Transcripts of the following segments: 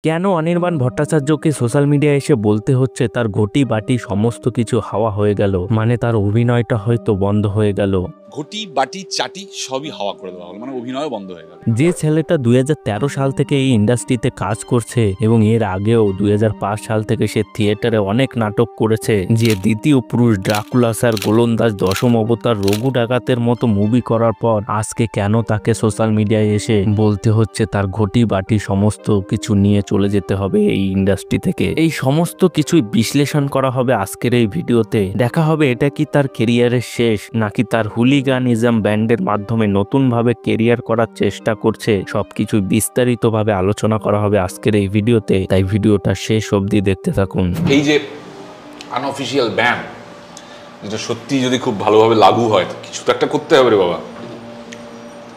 কেন অনির্বাণ ভট্টাচার্যকে সোশ্যাল মিডিয়ায় এসে বলতে হচ্ছে তার ঘটি বাটি সমস্ত কিছু হাওয়া হয়ে গেল, মানে তার অভিনয়টা হয়তো বন্ধ হয়ে গেল। ঘটি বাটি চাটি সবই হাওয়া করে দেওয়া হলো, মানে অভিনয়ও বন্ধ হয়ে গেল। যে ছেলেটা 2013 সাল থেকে এই ইন্ডাস্ট্রিতে কাজ করছে এবং এর আগেও 2005 সাল থেকে সে থিয়েটারে অনেক নাটক করেছে, যে দ্বিতীয় পুরুষ, ড্রাকুলা স্যার, গোলন্দাজ, দশম অবতার, রঘু ডাকাতের মতো মুভি করার পর আজকে কেন তাকে সোশ্যাল মিডিয়ায় এসে বলতে হচ্ছে তার ঘটি বাটি সমস্ত কিছু নিয়ে চলে যেতে হবে এই ইন্ডাস্ট্রি থেকে? এই সমস্ত কিছুই বিশ্লেষণ করা হবে আজকের এই ভিডিওতে। দেখা হবে এটা কি তার কেরিয়ারের শেষ, নাকি তার হুলিগানিজম ব্যান্ডের মাধ্যমে নতুন ভাবে কেরিয়ার করার চেষ্টা করছে। সবকিছু বিস্তারিতভাবে আলোচনা করা হবে আজকের এই ভিডিওতে, তাই ভিডিওটা শেষ অবধি দেখতে থাকুন। এই যে আনঅফিসিয়াল ব্যান, যেটা সত্যি যদি খুব ভালোভাবে লাগু হয়, কিছু তো একটা করতে হবে রে বাবা।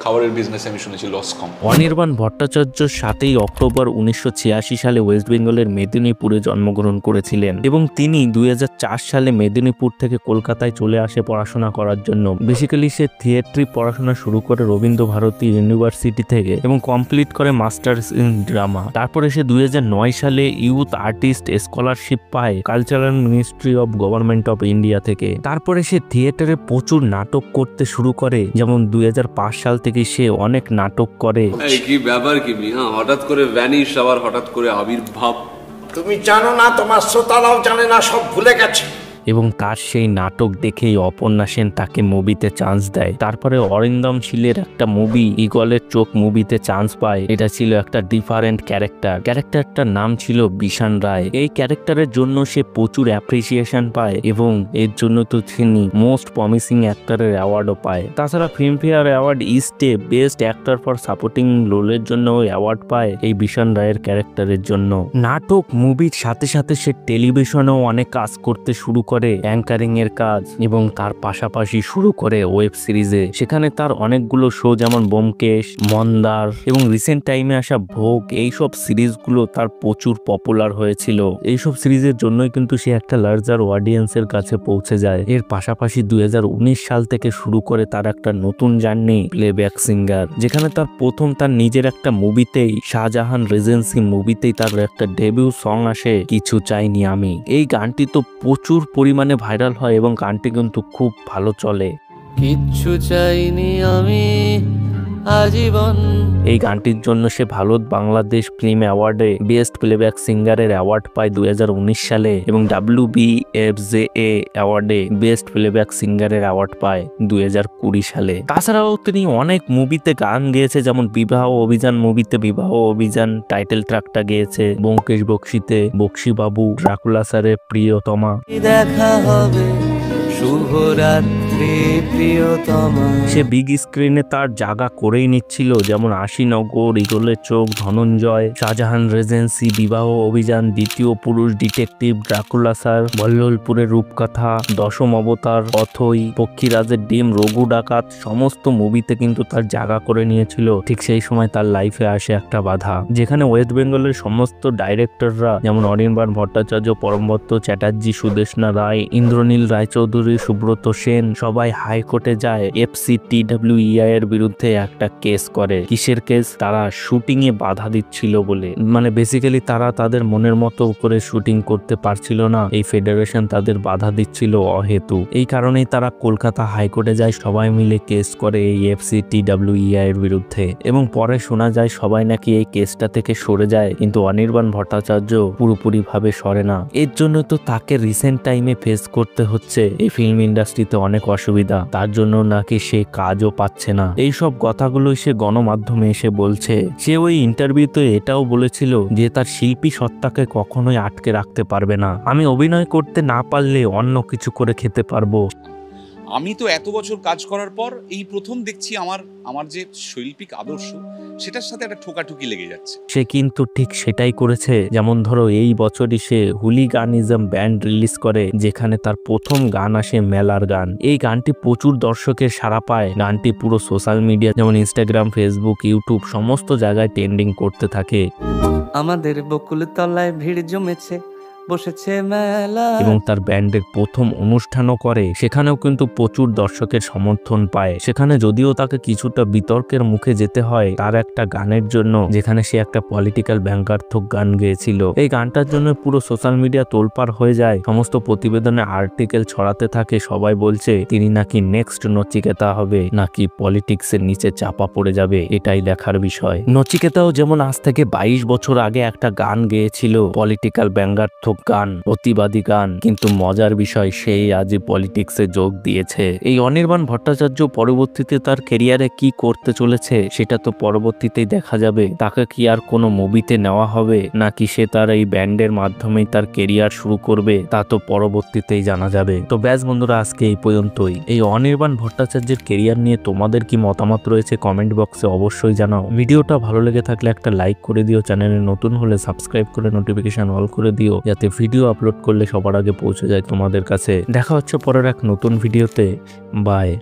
খাবারের বিজনেসে আমি শুনেছি লস কম। অনির্বাণ ভট্টাচার্য 7 অক্টোবর 1986 সালে ওয়েস্ট বেঙ্গলের মেদিনীপুরে জন্মগ্রহণ করেছিলেন এবং তিনি 2004 সালে মেদিনীপুর থেকে কলকাতায় চলে আসে পড়াশোনা করার জন্য। বেসিক্যালি সে থিয়েট্রি পড়াশোনা শুরু করে রবীন্দ্র ভারতী ইউনিভার্সিটি থেকে এবং কমপ্লিট করে মাস্টার্স ইন ড্রামা। তারপরে সে 2009 সালে ইউথ আর্টিস্ট স্কলারশিপ পায় cultural ministry of government of India থেকে। তারপরে সে থিয়েটারে প্রচুর নাটক করতে শুরু করে, যেমন 2005 সাল থেকে সে অনেক নাটক করে। কি ব্যাপার কি মিয়া, হঠাৎ করে ভ্যানিশ আবার হঠাৎ করে আবির্ভাব? তুমি জানো না, তোমার শ্রোতারাও জানে না, সব ভুলে গেছে। এবং তার সেই নাটক দেখেই অপর্ণা সেন তাকে মুভিতে চান্স দেয়। তারপরে অরিন্দম শীলের একটা মুভি ঈগলের চোখ মুভিতে চান্স পায়। এটা ছিল একটা ডিফারেন্ট ক্যারেক্টারটার নাম ছিল বিশান রায়। এই ক্যারেক্টারের জন্য সে প্রচুর অ্যাপ্রিসিয়েশন পায় এবং এর জন্য তো তিনি মোস্ট প্রমিসিং অ্যাক্টরের অ্যাওয়ার্ডও পায়। তাছাড়া ফিল্মফেয়ার অ্যাওয়ার্ড ইস্টে বেস্ট অ্যাক্টর ফর সাপোর্টিং রোলের জন্য অ্যাওয়ার্ড পায় এই বিশান রায়ের ক্যারেক্টারের জন্য। নাটক মুভির সাথে সাথে সে টেলিভিশনেও অনেক কাজ করতে শুরু করে, অ্যাঙ্কারিং এর কাজ, এবং তার পাশাপাশি শুরু করে ওয়েব সিরিজে। সেখানে তার অনেকগুলো শো যেমন ব্যোমকেশ, মন্দার এবং রিসেন্ট টাইমে আসা ভোগ, এইসব সিরিজগুলো তার প্রচুর পপুলার হয়েছিল। এইসব সিরিজের জন্যই কিন্তু সে একটা লার্জার অডিয়েন্সের কাছে পৌঁছে যায়। এর পাশাপাশি 2019 সাল থেকে শুরু করে তার একটা নতুন জার্নি প্লেব্যাক সিঙ্গার, যেখানে তার প্রথম তার নিজের একটা মুভিতেই, শাহজাহান রেজেন্সি মুভিতেই তার একটা ডেবিউ সং আসে, কিছু চাইনি আমি। এই গানটি তো প্রচুর পরিমাণে ভাইরাল হয় এবং গানটি কিন্তু খুব ভালো চলে। কিচ্ছু চাইনি আমি আজীবন। এই গানটির জন্য সে ভারত বাংলাদেশ ফিল্ম অ্যাওয়ার্ডে বেস্ট প্লেব্যাক সিঙ্গারের অ্যাওয়ার্ড পায় 2019 সালে এবং WBFJA অ্যাওয়ার্ডে বেস্ট প্লেব্যাক সিঙ্গারের অ্যাওয়ার্ড পায় 2020 সালে। তাছাড়াও তিনি অনেক মুভিতে গান গেয়েছে, যেমন বিবাহ অভিযান মুভিতে বিবাহ অভিযান টাইটেল ট্র্যাকটা গেয়েছে, ব্যোমকেশ বক্সিতে বক্সি বাবু, ড্রাকুলা স্যারের প্রিয়তমা, দেখা হবে শুভরাত্রি প্রিয়তমা। সে বিগ স্ক্রিনে তার জায়গা করেই নিচ্ছিল, যেমন আশিনগর, ঈগলের চোখ, ধনঞ্জয়, শাহজাহান রেজেন্সি, বিবাহ অভিযান, দ্বিতীয় পুরুষ, ডিটেকটিভ, ড্রাকুলা স্যার, বল্ললপুরের রূপকথা, দশম অবতার, অথই, পক্ষীরাজের ডিম, রঘু ডাকাত, সমস্ত মুভিতে কিন্তু তার জায়গা করে নিয়েছিল। ঠিক সেই সময় তার লাইফে আসে একটা বাধা, যেখানে ওয়েস্ট বেঙ্গলের সমস্ত ডাইরেক্টররা, যেমন অনির্বাণ ভট্টাচার্য, পরমব্রত চ্যাটার্জি, সুদেষ্ণা রায়, ইন্দ্রনীল রায়চৌধুরী, সুব্রত সেন, সবাই হাইকোর্টে যায় FCTWEI এর বিরুদ্ধে একটা কেস করে। কিসের কেস? তারা শুটিং এ বাধা দিচ্ছিল বলে, মানে বেসিক্যালি তারা তাদের মনের মতো করে শুটিং করতে পারছিল না, এই ফেডারেশন তাদের বাধা দিচ্ছিল অহেতু। এই কারণেই তারা কলকাতা হাইকোর্টে যায়, সবাই মিলে কেস করে এই FCTWEI এর বিরুদ্ধে। এবং পরে শোনা যায় সবাই নাকি এই কেসটা থেকে সরে যায়, কিন্তু অনির্বাণ ভট্টাচার্য পুরোপুরি ভাবে সরে না। এর জন্য তো তাকে রিসেন্ট টাইমে ফেস করতে হচ্ছে এই ফিল্ম ইন্ডাস্ট্রিতে অনেক অসুবিধা, তার জন্য নাকি সে কাজও পাচ্ছে না। এইসব কথাগুলোই সে গণমাধ্যমে এসে বলছে। সে ওই ইন্টারভিউতে এটাও বলেছিল যে তার শিল্পী সত্তাকে কখনোই আটকে রাখতে পারবে না, আমি অভিনয় করতে না পারলে অন্য কিছু করে খেতে পারবো। আমি তো এত বছর কাজ করার পর এই প্রথম দেখছি আমার যে শৈল্পিক আদর্শ, সেটার সাথে একটা ঠোকাঠুকি লেগে যাচ্ছে। সে কিন্তু ঠিক সেটাই করেছে। যেমন ধরো এই বছরই সে হুলিগানিজম ব্যান্ড রিলিজ করে, যেখানে তার প্রথম গান আসে মেলার গান। এই গানটি প্রচুর দর্শকের সাড়া পায়, গানটি পুরো সোশ্যাল মিডিয়া যেমন ইনস্টাগ্রাম, ফেসবুক, ইউটিউব সমস্ত জায়গায় ট্রেন্ডিং করতে থাকে। আমাদের বকুল তলায় ভিড় জমেছে, বসেছে মেলা। এবং তার ব্যান্ডের প্রথম অনুষ্ঠানও করে, সেখানেও কিন্তু প্রচুর দর্শকের সমর্থন পায়। সেখানে যদিও তাকে কিছুটা বিতর্কের মুখে যেতে হয় তার একটা গানের জন্য, যেখানে সে একটা পলিটিক্যাল ব্যঙ্গাত্মক গান গেয়েছিল। এই গানটার জন্য পুরো সোশ্যাল মিডিয়া তোলপাড় হয়ে যায়, সমস্ত প্রতিবেদনে আর্টিকেল ছড়াতে থাকে। সবাই বলছে তিনি নাকি নেক্সট নচিকেতা হবে, নাকি পলিটিক্সের নিচে চাপা পড়ে যাবে, এটাই দেখার বিষয়। নচিকেতাও যেমন আজ থেকে 22 বছর আগে একটা গান গেয়েছিল, পলিটিক্যাল ব্যঙ্গাত্মক গান, প্রতিবাদী গান, কিন্তু মজার বিষয় সেই আজই পলিটিক্সে যোগ দিয়েছে। এই অনির্বাণ ভট্টাচার্য পরবর্তীতে তার ক্যারিয়ারে কি করতে চলেছে সেটা তো পরবর্তীতেই দেখা যাবে। তাকে কি আর কোনো মুভিতে নেওয়া হবে, নাকি সে তার এই ব্যান্ডের মাধ্যমেই তার ক্যারিয়ার শুরু করবে, তা তো পরবর্তীতেই জানা যাবে। তো ব্যাস বন্ধুরা, আজকে এই পর্যন্তই। এই অনির্বাণ ভট্টাচার্যের ক্যারিয়ার নিয়ে তোমাদের কি মতামত রয়েছে কমেন্ট বক্সে অবশ্যই জানাও। ভিডিওটা ভালো লেগে থাকলে একটা লাইক করে দিও, চ্যানেলে নতুন হলে সাবস্ক্রাইব করে নোটিফিকেশন অল করে দিও, যাতে ভিডিও আপলোড করলে সবার আগে পৌঁছে যায় তোমাদের কাছে। দেখা হচ্ছে পরের এক নতুন ভিডিওতে। বাই।